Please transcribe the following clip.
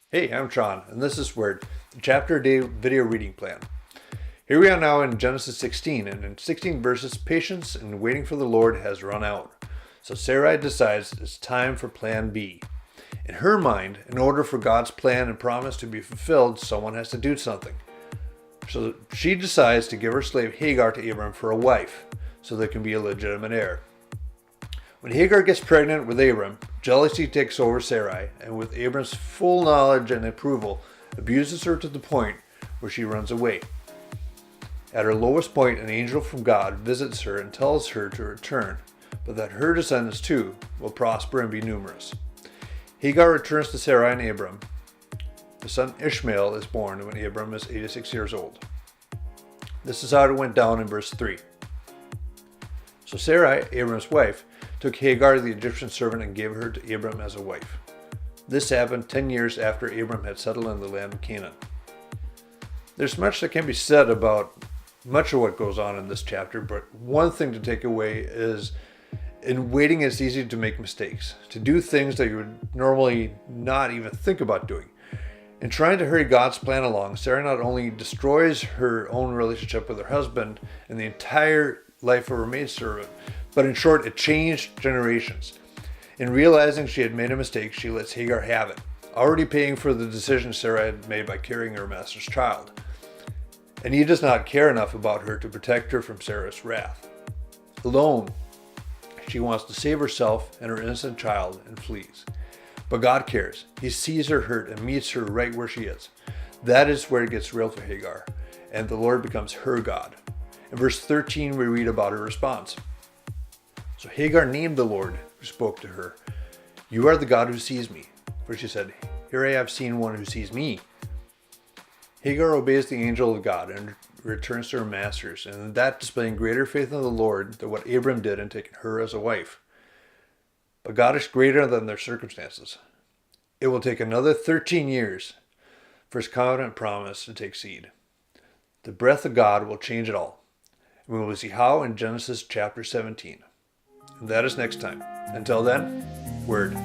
Hey, I'm Tron, and this is Word, the chapter a day video reading plan. Here we are now in Genesis 16, and in 16 verses, patience and waiting for the Lord has run out. So Sarai decides it's time for plan B. In her mind, in order for God's plan and promise to be fulfilled, someone has to do something. So she decides to give her slave Hagar to Abram for a wife, so there can be a legitimate heir. When Hagar gets pregnant with Abram, jealousy takes over Sarai, and with Abram's full knowledge and approval, abuses her to the point where she runs away. At her lowest point, an angel from God visits her and tells her to return, but that her descendants too will prosper and be numerous. Hagar returns to Sarai and Abram. The son Ishmael is born when Abram is 86 years old. This is how it went down in verse 3. So Sarai, Abram's wife, took Hagar, the Egyptian servant, and gave her to Abram as a wife. This happened 10 years after Abram had settled in the land of Canaan. There's much that can be said about much of what goes on in this chapter, but one thing to take away is in waiting it's easy to make mistakes, to do things that you would normally not even think about doing. In trying to hurry God's plan along, Sarah not only destroys her own relationship with her husband and the entire life of her maidservant, but in short, it changed generations. In realizing she had made a mistake, she lets Hagar have it, already paying for the decision Sarah had made by carrying her master's child. And he does not care enough about her to protect her from Sarah's wrath. Alone, she wants to save herself and her innocent child and flees. But God cares. He sees her hurt and meets her right where she is. That is where it gets real for Hagar, and the Lord becomes her God. In verse 13, we read about her response. So Hagar named the Lord who spoke to her, "You are the God who sees me." For she said, "Here I have seen one who sees me." Hagar obeys the angel of God and returns to her masters, and in that displaying greater faith in the Lord than what Abram did in taking her as a wife. But God is greater than their circumstances. It will take another 13 years for his covenant promise to take seed. The breath of God will change it all. And we will see how in Genesis chapter 17. And that is next time. Until then, Word.